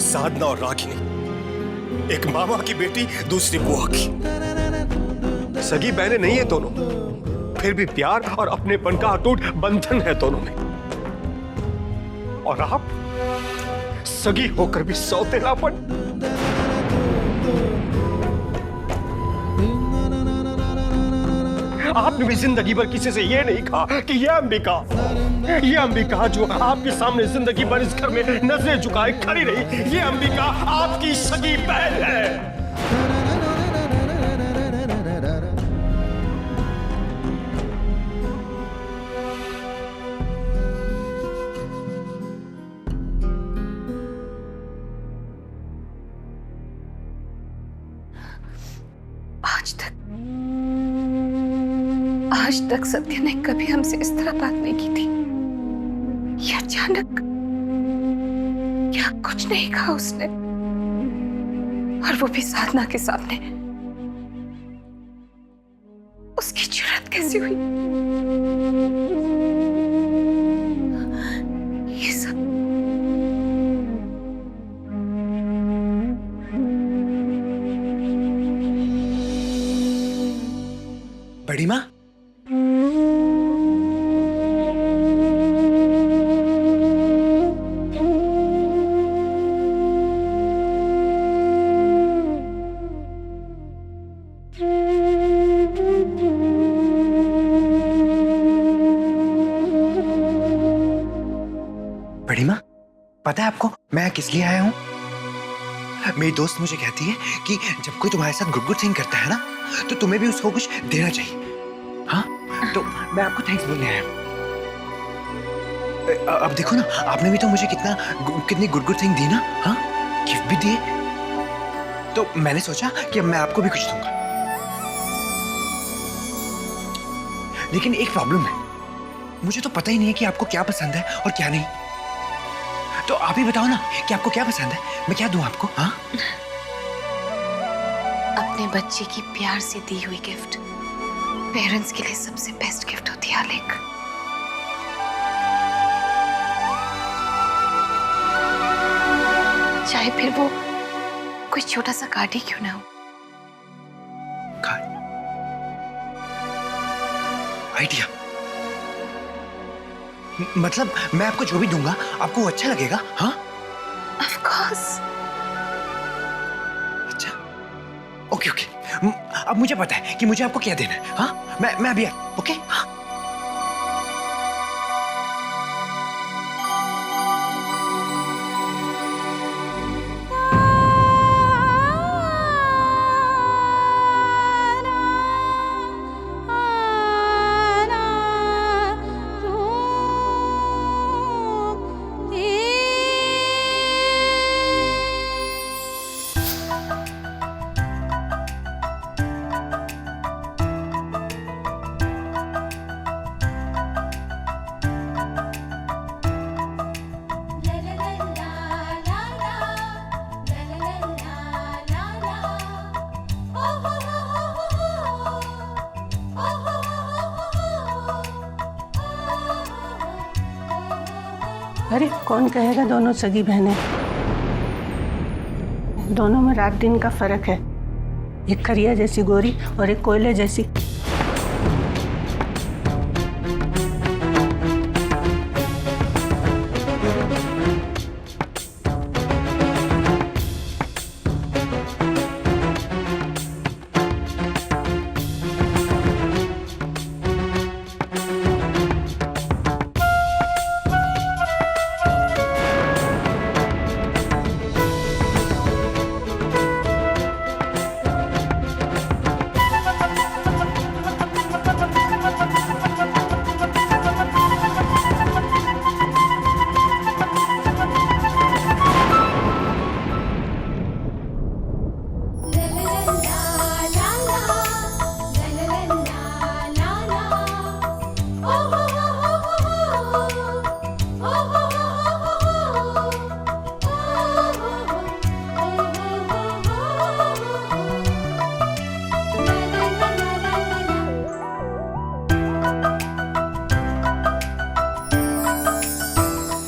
साधना और रागिनी, एक मामा की बेटी दूसरी बुआ की। सगी बहनें नहीं है दोनों, फिर भी प्यार और अपनेपन का अटूट बंधन है दोनों में। और आप सगी होकर भी सौतेलापन। आपने भी जिंदगी भर किसी से ये नहीं कहा कि ये अंबिका जो आपके सामने जिंदगी भर इस घर में नजरें झुकाए खड़ी रही, ये अंबिका आपकी सगी बहन है। आज तक सत्य ने कभी हमसे इस तरह बात नहीं की थी। ये अचानक क्या कुछ नहीं कहा उसने, और वो भी साधना के सामने। उसकी जुर्रत कैसी हुई? ये सब बड़ी माँ, बड़ी माँ, पता है आपको मैं किस लिए आया हूँ? मेरी दोस्त मुझे कहती है कि जब कोई तुम्हारे साथ गुड थिंग करता है ना, तो तुम्हें भी उसको कुछ देना चाहिए। हाँ, तो मैं आपको थैंक्स बोलने आया हूँ। अब देखो ना, आपने भी तो मुझे कितनी गुड थिंग दी ना। हाँ, गिफ्ट भी दिए। तो मैंने सोचा कि अब मैं आपको भी कुछ दूंगा। लेकिन एक प्रॉब्लम है, मुझे तो पता ही नहीं है कि आपको क्या पसंद है और क्या नहीं। तो आप ही बताओ ना कि आपको क्या पसंद है, मैं क्या दूं आपको? हाँ, अपने बच्चे की प्यार से दी हुई गिफ्ट पेरेंट्स के लिए सबसे बेस्ट गिफ्ट होती है आलेख। चाहे फिर वो कोई छोटा सा कार्ड ही क्यों ना हो। Card, idea. मतलब मैं आपको जो भी दूंगा आपको वो अच्छा लगेगा? हाँ, ऑफ कोर्स। अच्छा, ओके ओके। अब मुझे पता है कि मुझे आपको क्या देना है। हाँ, मैं अभी ओके। हाँ, अरे कौन कहेगा दोनों सगी बहनें? दोनों में रात दिन का फर्क है। एक करिया जैसी गोरी और एक कोयले जैसी।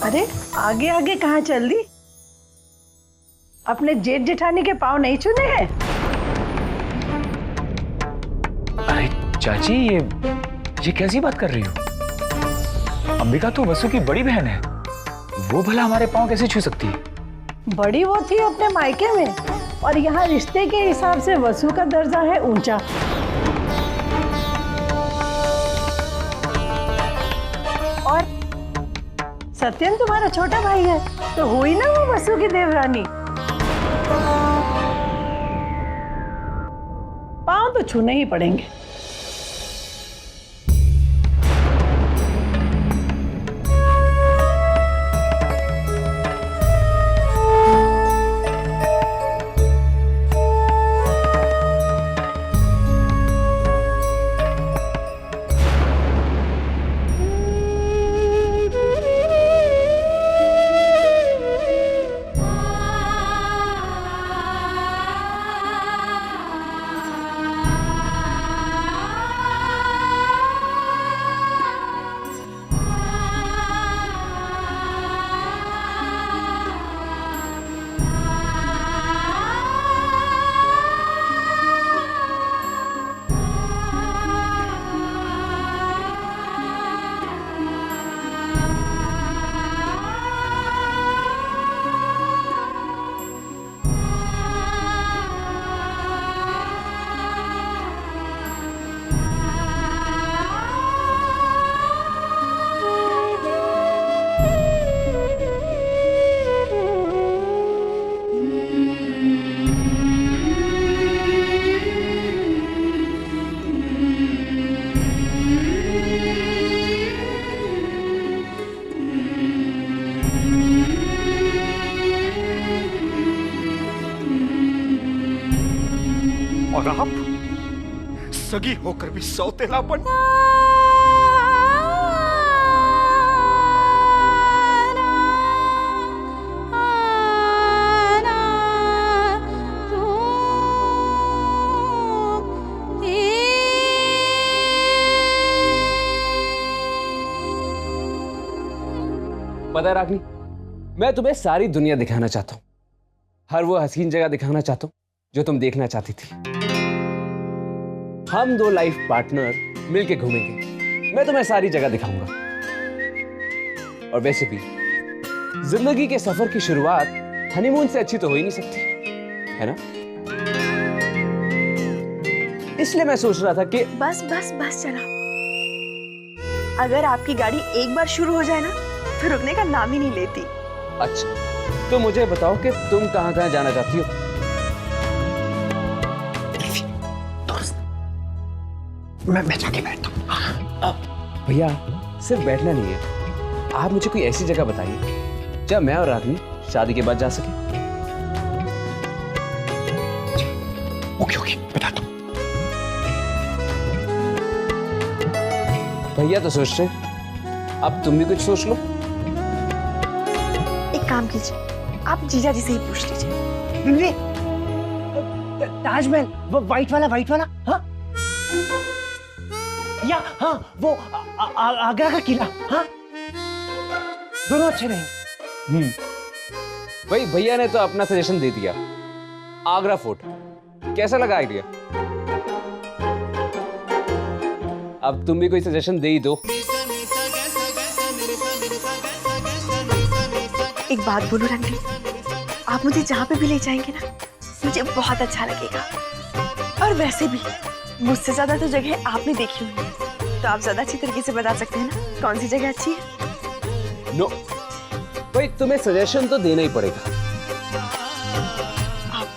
अरे आगे आगे कहाँ चल दी? अपने जेठ जेठानी के पाँव नहीं छूने हैं? अरे चाची, ये कैसी बात कर रही हो? अंबिका तो वसु की बड़ी बहन है, वो भला हमारे पाँव कैसे छू सकती है? बड़ी वो थी अपने मायके में, और यहाँ रिश्ते के हिसाब से वसु का दर्जा है ऊंचा। और सत्यन तुम्हारा छोटा भाई है, तो हुई ना वो वसु की देवरानी। पाँव तो छूने ही पड़ेंगे। और आप सगी होकर भी सौतेलापन। पता है रागनी, मैं तुम्हें सारी दुनिया दिखाना चाहता हूं, हर वो हसीन जगह दिखाना चाहता हूं जो तुम देखना चाहती थी। हम दो लाइफ पार्टनर मिलके घूमेंगे, मैं तुम्हें सारी जगह दिखाऊंगा। और वैसे भी जिंदगी के सफर की शुरुआत हनीमून से अच्छी तो हो ही नहीं सकती, है ना? इसलिए मैं सोच रहा था कि बस बस बस चला। अगर आपकी गाड़ी एक बार शुरू हो जाए ना, तो रुकने का नाम ही नहीं लेती। अच्छा, तो मुझे बताओ कि तुम कहां कहां जाना चाहती हो? मैं जाके बैठता हूँ। भैया, सिर्फ बैठना नहीं है, आप मुझे कोई ऐसी जगह बताइए जब मैं और रागनी शादी के बाद जा सके। ओके ओके, बताता हूँ। भैया तो सोच रहे, अब तुम भी कुछ सोच लो। एक काम कीजिए, आप जीजा जी से ही पूछ लीजिए। ताजमहल, वो वाइट वाला, हाँ? या हाँ, वो आगरा का किला, हाँ? दोनों अच्छे रहेंगे। भाई, भैया ने तो अपना सजेशन दे दिया, आगरा फोर्ट। कैसा लगा आइडिया? अब तुम भी कोई सजेशन दे ही दो। एक बात बोलूं रणवीर, आप मुझे जहाँ पे भी ले जाएंगे ना, मुझे बहुत अच्छा लगेगा। और वैसे भी मुझसे ज्यादा तो जगह आपने देखी हुई है, तो आप ज्यादा अच्छी तरीके से बता सकते हैं ना कौन सी जगह अच्छी है। नो भाई, तुम्हें सजेशन तो देना ही पड़ेगा। आप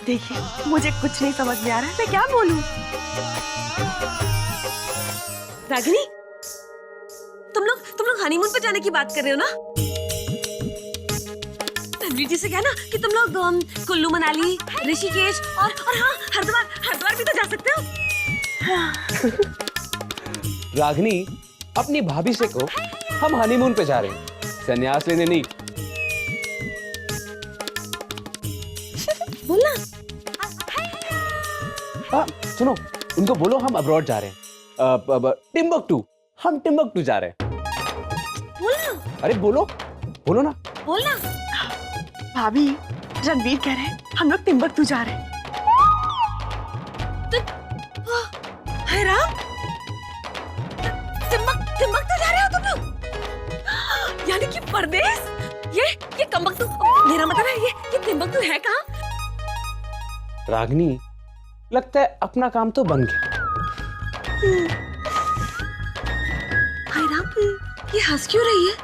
देखिए, मुझे कुछ नहीं समझ में आ रहा है, मैं क्या बोलूं। रागिनी, तुम लोग हनीमून पे जाने की बात कर रहे हो ना? रणवीर जी से कहना कि तुम लोग कुल्लू मनाली, ऋषिकेश और हाँ, हरिद्वार भी तो जा सकते हो। रागनी, अपनी भाभी से कहो हम हनीमून पे जा रहे हैं, संन्यास लेने नहीं। बोलना। सुनो, उनको बोलो हम अब्रॉड जा रहे हैं, टिम्बकटू। हम टिम्बकटू जा रहे हैं। बोलना। अरे बोलो ना। बोलना। भाभी, रणवीर कह रहे हैं हम लोग तिम्बकतू जा रहे हैं। हाय राम, तिम्बकतू जा रहे हो तुम लोग? यानी कि परदेश? ये तिम्बकतू, मेरा मतलब है ये तिम्बकतू है कहाँ? रागनी, लगता है अपना काम तो बन गया। हाय राम, ये हंस क्यों रही है?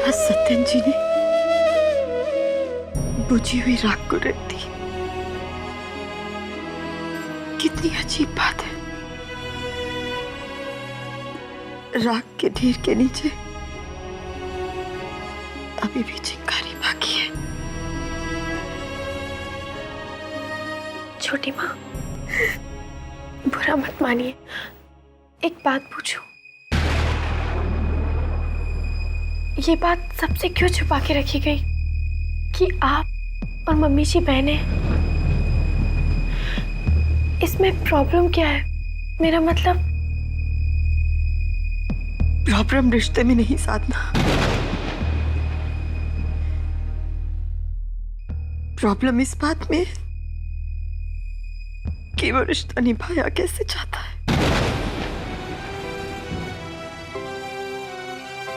सत्यन जी ने बुझी हुई राख को रख दी। कितनी अजीब बात है। राख के ढेर के नीचे अभी भी चिंगारी बाकी है। छोटी माँ, बुरा मत मानिए, एक बात पूछूं? ये बात सबसे क्यों छुपा के रखी गई कि आप और मम्मी जी बहनें? इसमें प्रॉब्लम क्या है? मेरा मतलब प्रॉब्लम रिश्ते में नहीं साधना, प्रॉब्लम इस बात में है कि वो रिश्ता निभाया कैसे चाहता है।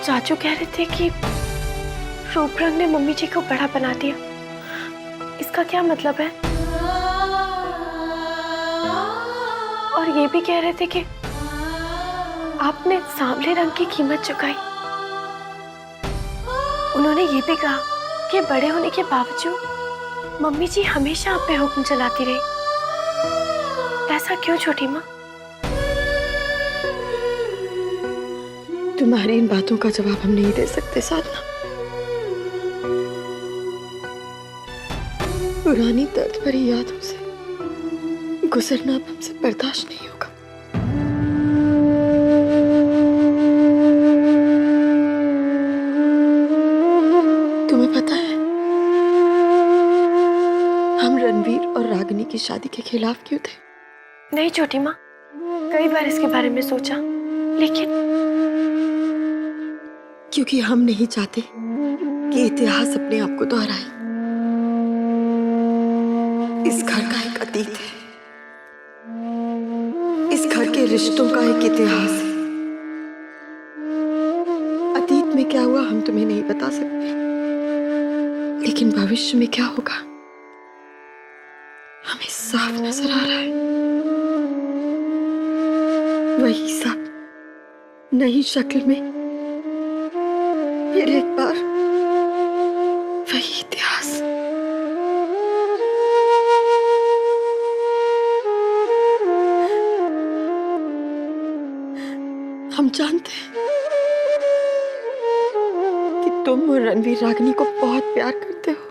चाचू कह रहे थे कि रूपरंग ने मम्मी जी को बड़ा बना दिया। इसका क्या मतलब है? और ये भी कह रहे थे कि आपने सांवले रंग की कीमत चुकाई। उन्होंने ये भी कहा कि बड़े होने के बावजूद मम्मी जी हमेशा आप पे हुक्म चलाती रही। ऐसा क्यों छोटी माँ? तुम्हारी इन बातों का जवाब हम नहीं दे सकते साधना। पुरानी दर्द भरी यादों से गुजरना अब हमसे बर्दाश्त नहीं होगा। तुम्हें पता है हम रणवीर और रागिनी की शादी के खिलाफ क्यों थे? नहीं छोटी माँ, कई बार इसके बारे में सोचा, लेकिन क्योंकि हम नहीं चाहते कि इतिहास अपने आप को दोहराए। इस घर का एक अतीत है, इस घर के रिश्तों का एक इतिहास है। अतीत में क्या हुआ हम तुम्हें नहीं बता सकते, लेकिन भविष्य में क्या होगा हमें साफ नजर आ रहा है। वही सब नई शक्ल में, फिर एक बार वही इतिहास। हम जानते हैं कि तुम और रणवीर रागिनी को बहुत प्यार करते हो,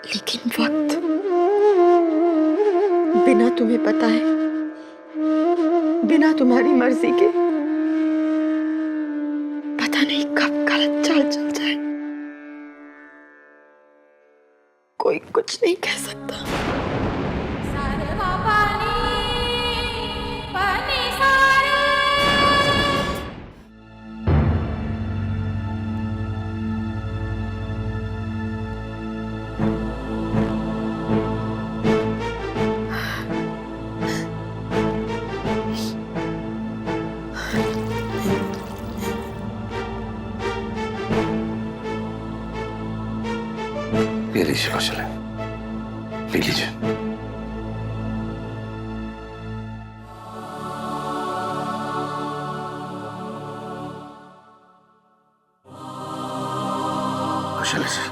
लेकिन वक्त बिना तुम्हें पता है, बिना तुम्हारी मर्जी के पता नहीं कब गलत चाल चल जाए। कोई कुछ नहीं कह सकता। लीजिए कौशल्या, पी लीजिए। कौशल्या जी,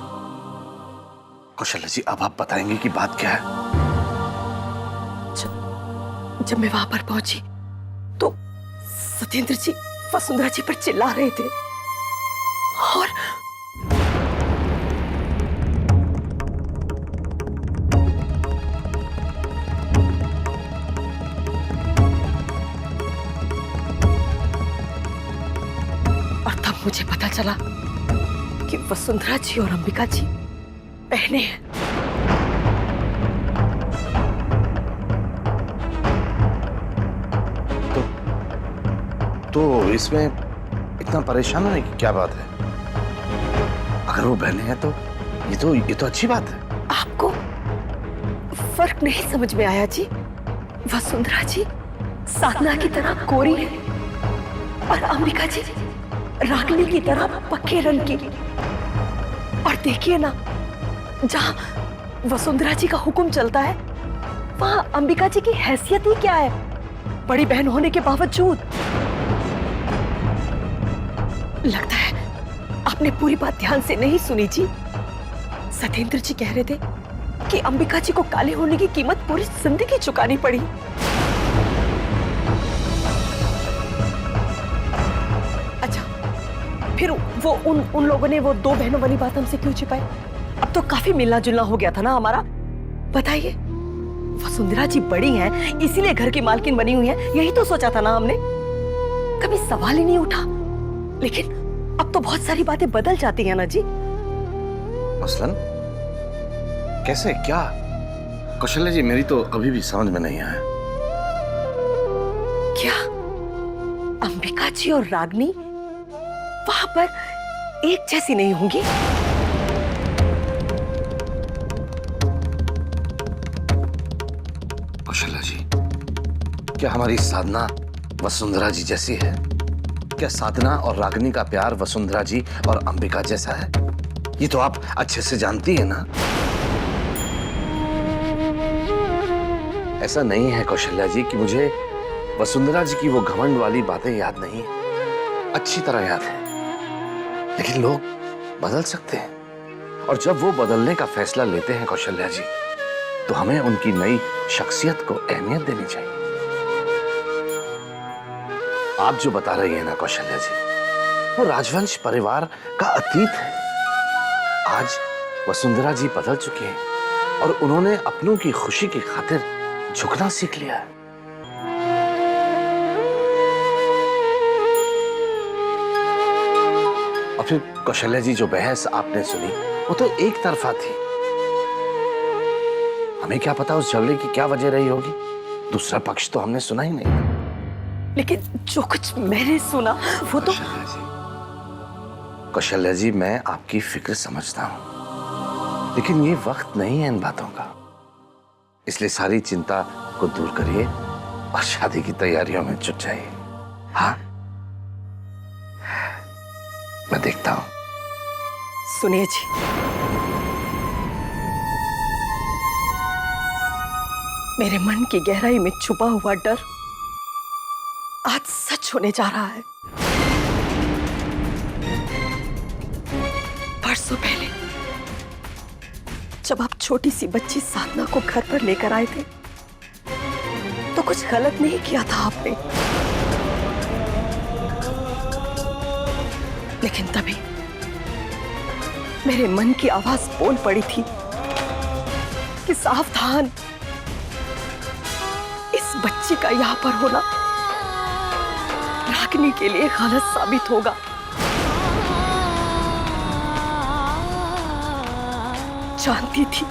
कौशल्या जी, अब आप बताएंगे कि बात क्या है? जब मैं वहां पर पहुंची तो सत्येंद्र जी वसुंधरा जी पर चिल्ला रहे थे और तब मुझे पता चला कि वसुंधरा जी और अंबिका जी बहनें हैं। तो इसमें इतना परेशान होने की क्या बात है? अगर वो बहनें हैं तो ये तो अच्छी बात है। आपको फर्क नहीं समझ में आया जी? वसुंधरा जी साधना की तरह गोरी है और अंबिका जी रागिनी की तरह पक्के रंग की। और देखिए ना, जहां वसुंधरा जी का हुक्म चलता है वहां अंबिका जी की हैसियत ही क्या है, बड़ी बहन होने के बावजूद। लगता है आपने पूरी बात ध्यान से नहीं सुनी जी। सत्येंद्र जी कह रहे थे कि अंबिका जी को काले होने की कीमत पूरी जिंदगी चुकानी पड़ी। अच्छा, फिर वो उन लोगों ने वो दो बहनों वाली बात हमसे क्यों छिपाई? अब तो काफी मिलना जुलना हो गया था ना हमारा। बताइए, वसुंधरा जी बड़ी हैं, इसीलिए घर की मालकिन बनी हुई है, यही तो सोचा था ना हमने। कभी सवाल ही नहीं उठा। लेकिन अब तो बहुत सारी बातें बदल जाती हैं ना जी। मसलन कैसे, क्या? कौशल्या जी, मेरी तो अभी भी समझ में नहीं आया। क्या अंबिका जी और रागिनी वहां पर एक जैसी नहीं होंगी? कौशल्या जी, क्या हमारी साधना वसुंधरा जी जैसी है? क्या साधना और रागिनी का प्यार वसुंधरा जी और अंबिका जैसा है? ये तो आप अच्छे से जानती है ना। ऐसा नहीं है कौशल्या जी कि मुझे वसुंधरा जी की वो घमंड वाली बातें याद नहीं है, अच्छी तरह याद है। लेकिन लोग बदल सकते हैं, और जब वो बदलने का फैसला लेते हैं कौशल्या जी, तो हमें उनकी नई शख्सियत को अहमियत देनी चाहिए। आप जो बता रही हैं ना कौशल्या जी, वो राजवंश परिवार का अतीत है। आज वसुंधरा जी बदल चुके हैं और उन्होंने अपनों की खुशी की खातिर झुकना सीख लिया है। और फिर कौशल्या जी, जो बहस आपने सुनी वो तो एक तरफा थी। हमें क्या पता उस झगड़े की क्या वजह रही होगी, दूसरा पक्ष तो हमने सुना ही नहीं। लेकिन जो कुछ मैंने सुना वो तो। कौशल्या जी, मैं आपकी फिक्र समझता हूं, लेकिन ये वक्त नहीं है इन बातों का। इसलिए सारी चिंता को दूर करिए और शादी की तैयारियों में जुट जाइए। हाँ, मैं देखता हूं। सुनिए जी, मेरे मन की गहराई में छुपा हुआ डर आज सच होने जा रहा है। परसों पहले जब आप छोटी सी बच्ची साधना को घर पर लेकर आए थे तो कुछ गलत नहीं किया था आपने। लेकिन तभी मेरे मन की आवाज बोल पड़ी थी कि सावधान, इस बच्ची का यहां पर होना रागिनी के लिए गलत साबित होगा। जानती थी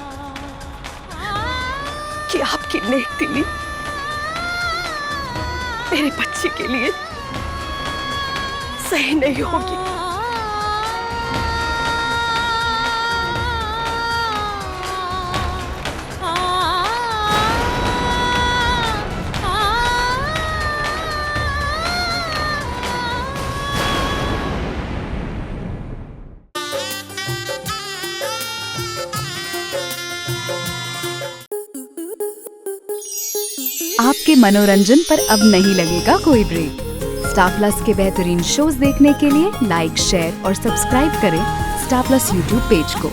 कि आपकी नेक दिली मेरे बच्चे के लिए सही नहीं होगी। आपके मनोरंजन पर अब नहीं लगेगा कोई ब्रेक। स्टार प्लस के बेहतरीन शोज देखने के लिए लाइक, शेयर और सब्सक्राइब करें स्टार प्लस यूट्यूब पेज को।